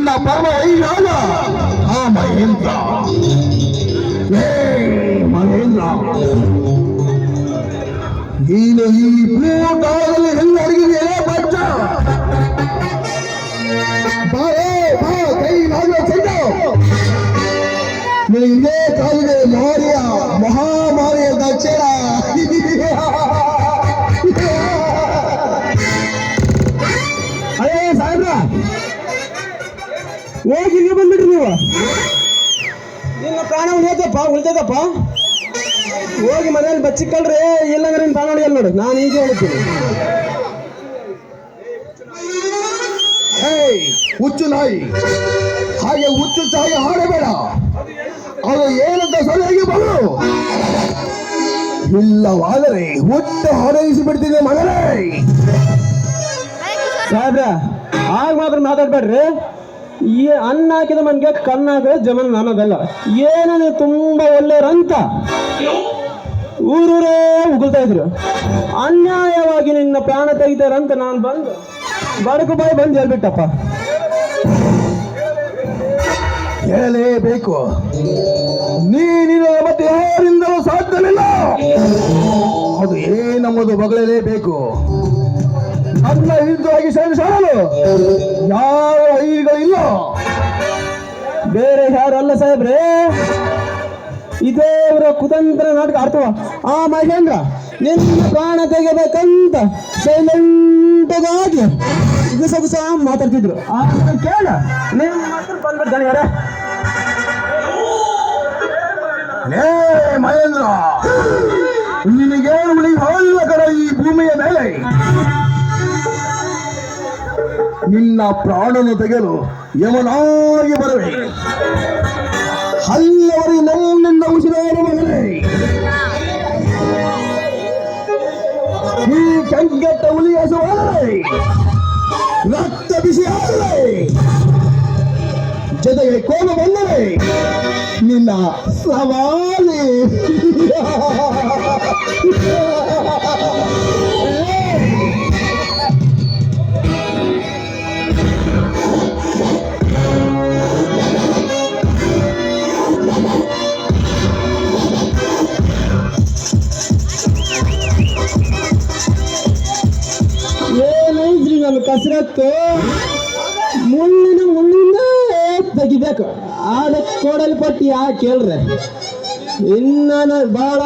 ನಿನ್ನ ಪರಮ ವೈರಾಗ ಆ ಮಹೇಂದ್ರ. ಮಹೇಂದ್ರ, ನೀನು ಈ ಭೂತಾಳದಲ್ಲಿ ಎಲ್ಲರಿಗಿದೆ ಬಚ್ಚ. ಕೈ ನಾಗ ಚೆಂಡ ಇದೇ ಕಾಲಿಗೆ ಮಾರಿಯ ಮಹಾಮಾರಿಯ ದಕ್ಷಿಣ. ಅದೇ ಸಾಹೇಬ್ರ, ಹೋಗಿ ಬಂದ್ಬಿಟ್ರಿ ನೀವು. ನಿನ್ನ ಪ್ರಾಣ ಉಳಿತದಪ್ಪ. ಹೋಗಿ ಮನೇಲಿ ಬಚ್ಚಿಕ್ಕಳ್ರಿ, ಇಲ್ಲಂದ್ರೆ ನಿನ್ನ ಪ್ರಾಣ ಉಳಿಯಲ್ಲ ನೋಡು. ನಾನು ಈಗ ಹೇಳ್ತೀನಿ. ಹುಚ್ಚು ನಾಯಿ, ಹಾಗೆ ಹುಚ್ಚು ಚಾಯಿ ಹಾಡಬೇಡ. ಅದು ಏನಂತ ಸರಿಯಾಗಿ ಬರು, ಇಲ್ಲವಾದರೆ ಹುಟ್ಟು ಹೊರಗಿಸಿ ಬಿಡ್ತಿದೆ ಮಗನೇ. ಸಾಹೇಬ್ರ, ಆಗ ಮಾತ್ರ ಮಾತಾಡ್ಬೇಡ್ರಿ. ಈ ಅನ್ನ ಹಾಕಿದ ಮನ್ಗೆ ಕಣ್ಣಾಗ ಜಮನ್ ನಾನದಲ್ಲ. ಏನು ನೀವು ತುಂಬಾ ಒಳ್ಳೆಯರಂತ ಊರೂರೇ ಉಗುಳ್ತಾ ಇದ್ರು. ಅನ್ಯಾಯವಾಗಿ ನಿನ್ನ ಪ್ರಾಣ ತೆಗಿತಾರಂತ ನಾನು ಬಂದು ಬಡಕು ಬಾಯಿ ಬಂದು ಹೇಳ್ಬಿಟ್ಟಪ್ಪ. ಹೇಳಲೇಬೇಕು, ನೀನಿನ ಮತ್ತೆ ಯಾರಿಂದಲೂ ಸಾಧ್ಯವಿಲ್ಲ. ಅದು ಏನಂಬುದು ಬಗಳಲೇಬೇಕು. ನನ್ನ ವಿರುದ್ಧವಾಗಿ ಸಾಣಲು ಯಾವ ವೈರಿಗಳಿಲ್ಲ. ಬೇರೆ ಯಾರಲ್ಲ ಸಾಹೇಬ್ರೆ, ಇದೇ ಅವರ ಕುತಂತ್ರ ನಾಟಕ ಅರ್ಥವ. ಆ ಮಹೇಂದ್ರ ನಿನ್ನ ಪ್ರಾಣ ತೆಗೆಬೇಕಂತ ಸೈಲೆಂಟಗಾಗಿ ಗುಸಗುಸ ಮಾತಾಡ್ತಿದ್ರು. ಕೇಳ ನಿಮ್ಮ ಬಂದ್ಬಿಡ್ತಾನೆ ಯಾರ. ಮಹೇಂದ್ರ, ನಿನಗೇನು ಉಳಿ ಹೊಲ್ಲ ಕರ ಈ ಭೂಮಿಯ ಮೇಲೆ. ನಿನ್ನ ಪ್ರಾಣನು ತೆಗೆದು ಯಮನಾಗಿ ಬರವೆ. ಹಲ್ಲವರಿ ನನ್ನಿಂದ ಉಸಿರಾಡುವ ಮಗನೇ. ಈ ಕಂಗೆಟ್ಟ ಹುಲಿಯಾಸವಾದರೆ ರಕ್ತ ಬಿಸಿಯಾದರೆ ಜೊತೆಗೆ ಕೋಲು ಬಂದರೆ ನಿನ್ನ ಸವಾಲಿ. ಏನೈತ್ರಿ ನನ್ನ ಕಸರತ್ತು? ಮುಳ್ಳಿಂದ ತೆಗಿಬೇಕು. ಆದ ಕೋಡಲ್ಪಟ್ಟಿ ಯಾಕೆ ಕೇಳ್ರೆ. ಇನ್ನ ಬಹಳ